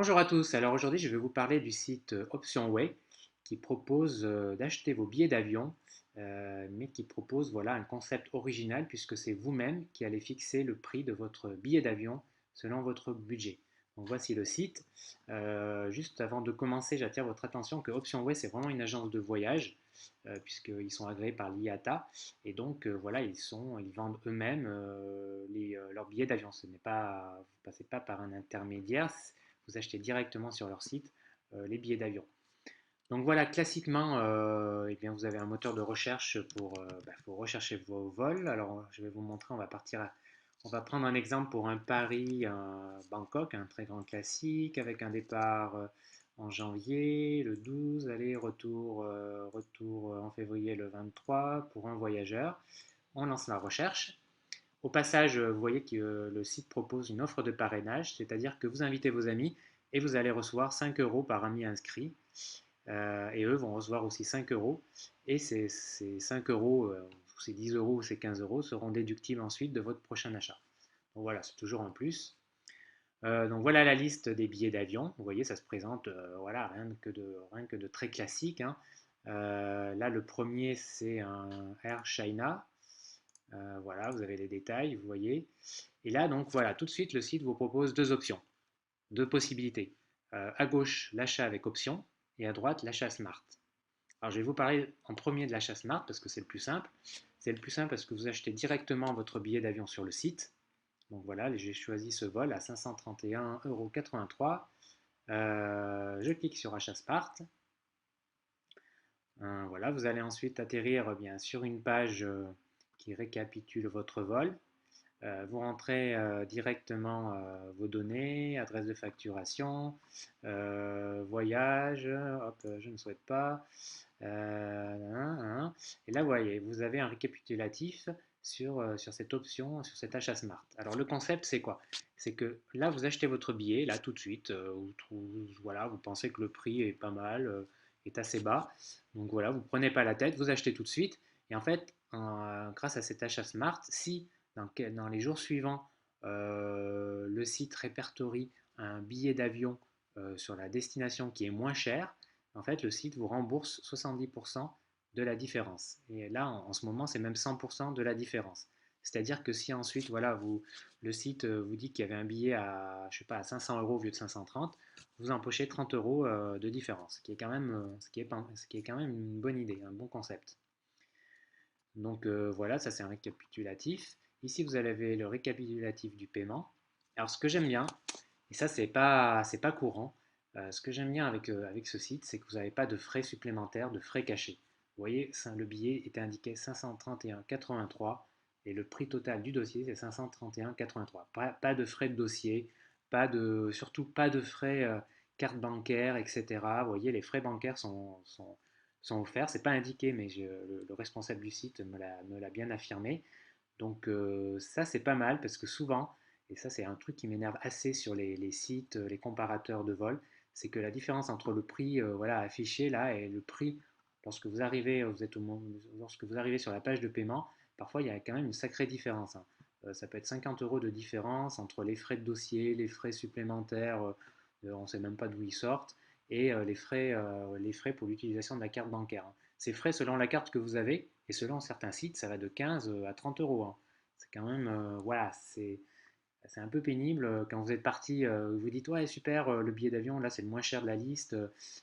Bonjour à tous, alors aujourd'hui je vais vous parler du site OptionWay qui propose d'acheter vos billets d'avion, mais qui propose voilà, un concept original puisque c'est vous-même qui allez fixer le prix de votre billet d'avion selon votre budget. Donc voici le site. Juste avant de commencer, j'attire votre attention que OptionWay c'est vraiment une agence de voyage puisqu'ils sont agréés par l'IATA et donc voilà, ils vendent eux-mêmes leurs billets d'avion. Ce n'est pas, vous ne passez pas par un intermédiaire, vous achetez directement sur leur site les billets d'avion. Donc voilà, classiquement, eh bien, vous avez un moteur de recherche pour rechercher vos vols. Alors je vais vous montrer, on va prendre un exemple pour un Paris, un Bangkok, un très grand classique, avec un départ en janvier, le 12, retour en février le 23 pour un voyageur. On lance la recherche. Au passage, vous voyez que le site propose une offre de parrainage, c'est-à-dire que vous invitez vos amis et vous allez recevoir 5 euros par ami inscrit. Et eux vont recevoir aussi 5 euros. Et ces 5 euros, ces 10 euros ou ces 15 euros seront déductibles ensuite de votre prochain achat. Donc voilà, c'est toujours un plus. Donc voilà la liste des billets d'avion. Vous voyez, ça se présente voilà, rien que de très classique, hein. Là, le premier, c'est un Air China. Voilà, vous avez les détails, vous voyez. Et là, donc voilà, tout de suite, le site vous propose deux options, deux possibilités. À gauche, l'achat avec option et à droite, l'achat smart. Alors, je vais vous parler en premier de l'achat smart parce que c'est le plus simple. C'est le plus simple parce que vous achetez directement votre billet d'avion sur le site. Donc voilà, j'ai choisi ce vol à 531,83 €. Je clique sur achat smart. Voilà, vous allez ensuite atterrir bien, sur une page qui récapitule votre vol. Vous rentrez directement vos données, adresse de facturation, voyage, hop, je ne souhaite pas. Et là, vous voyez, vous avez un récapitulatif sur cette option, sur cet achat smart. Alors, le concept, c'est quoi? C'est que là, vous achetez votre billet, là, tout de suite. Voilà, vous pensez que le prix est pas mal, est assez bas. Donc voilà, vous ne prenez pas la tête, vous achetez tout de suite. Et en fait, grâce à cet achat smart, si dans les jours suivants, le site répertorie un billet d'avion sur la destination qui est moins cher, en fait, le site vous rembourse 70% de la différence. Et là, en ce moment, c'est même 100% de la différence. C'est-à-dire que si ensuite, voilà, le site vous dit qu'il y avait un billet à, je sais pas, à 500 euros au lieu de 530, vous empochez 30 euros de différence, ce qui est quand même, ce qui est quand même une bonne idée, un bon concept. Donc voilà, ça c'est un récapitulatif. Ici, vous avez le récapitulatif du paiement. Alors ce que j'aime bien, et ça c'est pas courant, ce que j'aime bien avec ce site, c'est que vous n'avez pas de frais supplémentaires, de frais cachés. Vous voyez, le billet était indiqué 531,83 et le prix total du dossier c'est 531,83. Pas de frais de dossier, surtout pas de frais carte bancaire, etc. Vous voyez, les frais bancaires sont offerts. C'est pas indiqué, mais le responsable du site me l'a bien affirmé. Donc ça c'est pas mal parce que souvent, et ça c'est un truc qui m'énerve assez sur les sites, les comparateurs de vol, c'est que la différence entre le prix voilà, affiché là et le prix lorsque vous arrivez, lorsque vous arrivez sur la page de paiement, parfois il y a quand même une sacrée différence, hein. Ça peut être 50 euros de différence entre les frais de dossier, les frais supplémentaires, on ne sait même pas d'où ils sortent, et les frais pour l'utilisation de la carte bancaire, hein. Ces frais, selon la carte que vous avez, et selon certains sites, ça va de 15 à 30 euros, hein. C'est quand même, voilà, c'est un peu pénible quand vous êtes parti, vous dites ouais super, le billet d'avion là c'est le moins cher de la liste,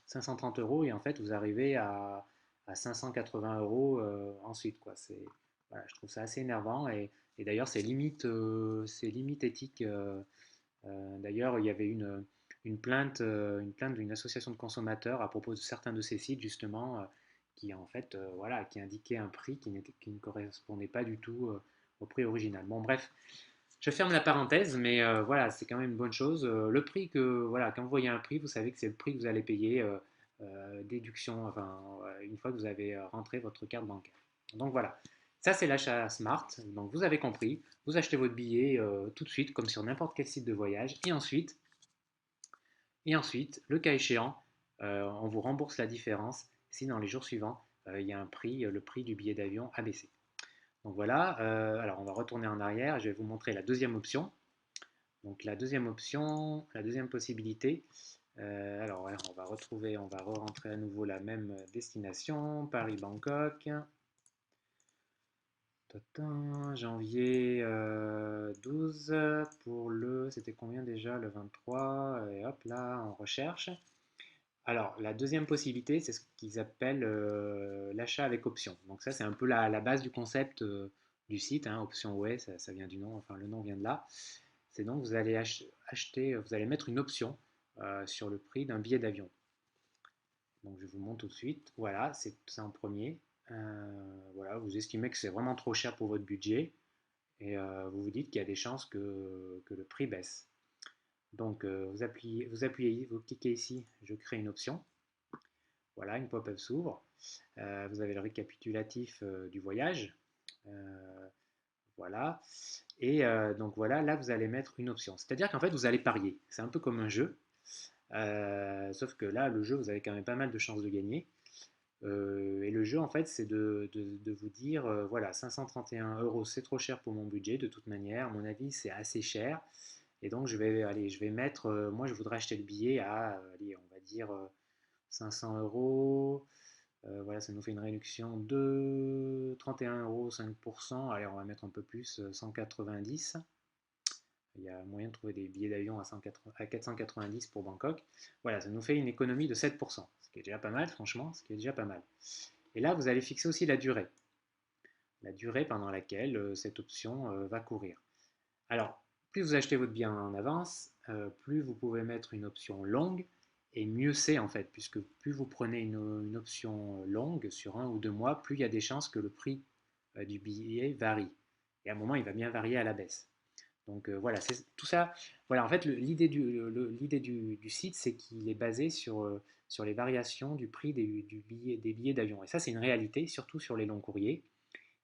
530 euros et en fait vous arrivez à 580 euros ensuite quoi. Voilà, je trouve ça assez énervant et d'ailleurs c'est limite éthique. D'ailleurs il y avait une plainte d'une association de consommateurs à propos de certains de ces sites justement qui en fait voilà qui indiquaient un prix qui ne correspondait pas du tout au prix original. Bon bref, je ferme la parenthèse, mais voilà, c'est quand même une bonne chose. Le prix voilà, quand vous voyez un prix, vous savez que c'est le prix que vous allez payer, déduction, enfin, une fois que vous avez rentré votre carte bancaire. Donc voilà, ça c'est l'achat smart. Donc vous avez compris, vous achetez votre billet tout de suite, comme sur n'importe quel site de voyage, et ensuite, le cas échéant, on vous rembourse la différence si dans les jours suivants, il y a un prix, le prix du billet d'avion a baissé. Donc voilà, alors on va retourner en arrière, je vais vous montrer la deuxième option. Donc la deuxième option, la deuxième possibilité, alors ouais, on va re-rentrer à nouveau la même destination, Paris-Bangkok. Janvier 12 pour c'était combien déjà le 23? Et hop là, on recherche. Alors, la deuxième possibilité, c'est ce qu'ils appellent l'achat avec option. Donc ça, c'est un peu la base du concept du site, hein, option ouais, ça vient du nom, enfin le nom vient de là. C'est donc vous allez acheter, vous allez mettre une option sur le prix d'un billet d'avion. Donc je vous montre tout de suite. Voilà, c'est ça en premier. Voilà, vous estimez que c'est vraiment trop cher pour votre budget et vous vous dites qu'il y a des chances que le prix baisse. Donc vous cliquez ici, je crée une option. Voilà, une pop-up s'ouvre. Vous avez le récapitulatif du voyage. Euh, voilà. Et donc voilà, là vous allez mettre une option. C'est-à-dire qu'en fait vous allez parier. C'est un peu comme un jeu. Sauf que là, le jeu, vous avez quand même pas mal de chances de gagner. Et le jeu, en fait, c'est de vous dire, voilà, 531 euros, c'est trop cher pour mon budget, de toute manière. À mon avis, c'est assez cher. Et donc, je vais mettre, moi, je voudrais acheter le billet à, allez, on va dire 500 euros. Voilà, ça nous fait une réduction de 31 euros, 5%. Allez, on va mettre un peu plus, 190. Il y a moyen de trouver des billets d'avion à 490 pour Bangkok. Voilà, ça nous fait une économie de 7%, ce qui est déjà pas mal, franchement, ce qui est déjà pas mal. Et là, vous allez fixer aussi la durée pendant laquelle cette option va courir. Alors, plus vous achetez votre bien en avance, plus vous pouvez mettre une option longue, et mieux c'est en fait, puisque plus vous prenez une option longue sur 1 ou 2 mois, plus il y a des chances que le prix du billet varie. Et à un moment, il va bien varier à la baisse. Donc voilà, c'est tout ça. Voilà, en fait, l'idée du site, c'est qu'il est basé sur les variations du prix des billets d'avion. Et ça, c'est une réalité, surtout sur les longs courriers.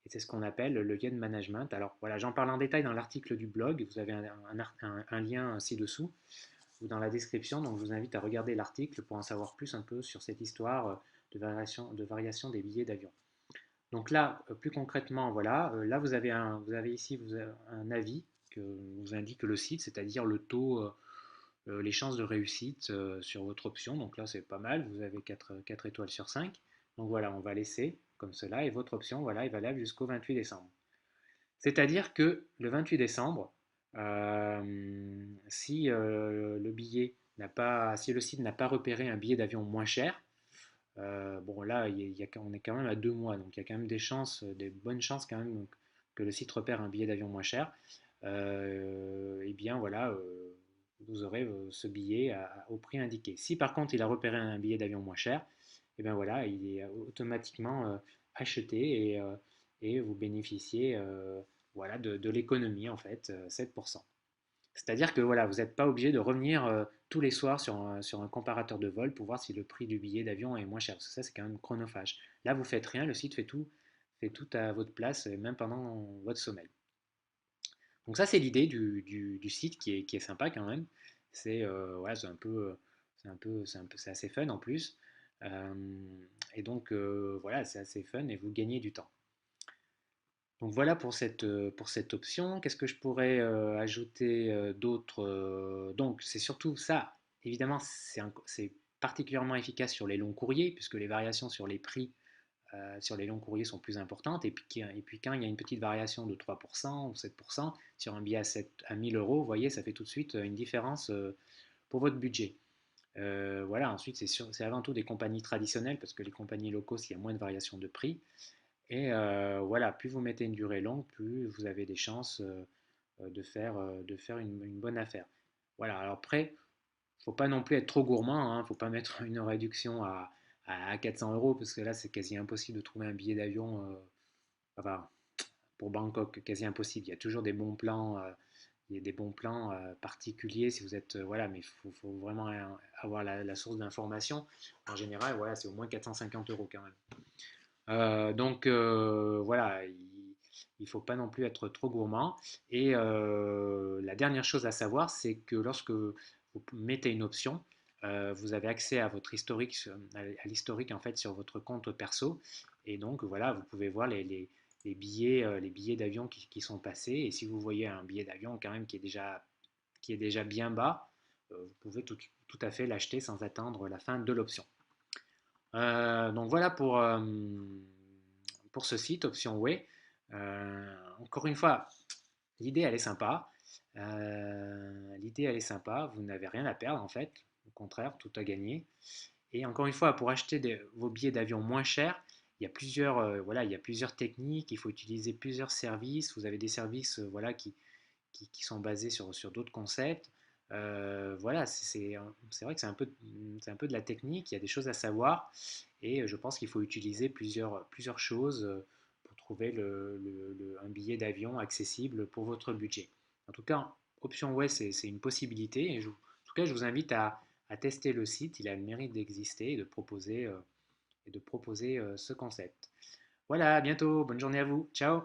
Et c'est ce qu'on appelle le yen management. Alors voilà, j'en parle en détail dans l'article du blog. Vous avez un lien ci-dessous ou dans la description. Donc je vous invite à regarder l'article pour en savoir plus un peu sur cette histoire de variation des billets d'avion. Donc là, plus concrètement, voilà, là vous avez ici un avis que vous indique le site, c'est-à-dire le taux, les chances de réussite sur votre option. Donc là, c'est pas mal, vous avez 4 étoiles sur 5. Donc voilà, on va laisser comme cela et votre option, voilà, est valable jusqu'au 28 décembre. C'est-à-dire que le 28 décembre, si si le site n'a pas repéré un billet d'avion moins cher, bon, là, on est quand même à 2 mois, donc il y a quand même des chances, des bonnes chances quand même que le site repère un billet d'avion moins cher. Et bien voilà, vous aurez ce billet au prix indiqué. Si par contre il a repéré un billet d'avion moins cher, et bien voilà, il est automatiquement acheté et vous bénéficiez voilà, de l'économie en fait, 7%. C'est-à-dire que voilà, vous n'êtes pas obligé de revenir tous les soirs sur un comparateur de vol pour voir si le prix du billet d'avion est moins cher. Parce que ça, c'est quand même chronophage. Là, vous faites rien, le site fait tout à votre place, même pendant votre sommeil. Donc ça, c'est l'idée du site qui est sympa quand même. Ouais, c'est assez fun en plus. Euh, et donc voilà, c'est assez fun et vous gagnez du temps. Donc voilà pour cette option. Qu'est-ce que je pourrais ajouter d'autre donc c'est surtout ça. Évidemment, c'est particulièrement efficace sur les longs courriers, puisque les variations sur les prix sur les longs courriers sont plus importantes. Et puis quand il y a une petite variation de 3% ou 7% sur un billet à 1000 euros, vous voyez, ça fait tout de suite une différence pour votre budget. Voilà, ensuite, c'est avant tout des compagnies traditionnelles, parce que les compagnies low cost, il y a moins de variations de prix. Et voilà, plus vous mettez une durée longue, plus vous avez des chances de faire une bonne affaire. Voilà, alors après, il ne faut pas non plus être trop gourmand, il ne faut pas mettre une réduction à 400 euros, parce que là, c'est quasi impossible de trouver un billet d'avion, enfin, pour Bangkok, quasi impossible. Il y a toujours des bons plans, il y a des bons plans particuliers si vous êtes, voilà, mais faut vraiment avoir la source d'information. En général, voilà, c'est au moins 450 euros quand même. Donc voilà, il ne faut pas non plus être trop gourmand. Et la dernière chose à savoir, c'est que lorsque vous mettez une option, vous avez accès à votre historique, à l'historique en fait sur votre compte perso. Et donc voilà, vous pouvez voir les billets d'avion qui sont passés. Et si vous voyez un billet d'avion quand même qui est déjà qui est déjà bien bas, vous pouvez tout à fait l'acheter sans attendre la fin de l'option. Donc voilà pour ce site, Option Way. Encore une fois, l'idée elle est sympa. L'idée elle est sympa, vous n'avez rien à perdre en fait, au contraire, tout à gagner. Et encore une fois, pour acheter vos billets d'avion moins chers, il y a plusieurs, voilà, il y a plusieurs techniques, il faut utiliser plusieurs services. Vous avez des services voilà, qui sont basés sur d'autres concepts. Voilà, c'est vrai que c'est un peu de la technique, il y a des choses à savoir et je pense qu'il faut utiliser plusieurs choses pour trouver un billet d'avion accessible pour votre budget. En tout cas, Option West, c'est une possibilité et en tout cas, je vous invite à tester le site, il a le mérite d'exister et de proposer ce concept. Voilà, à bientôt, bonne journée à vous, ciao!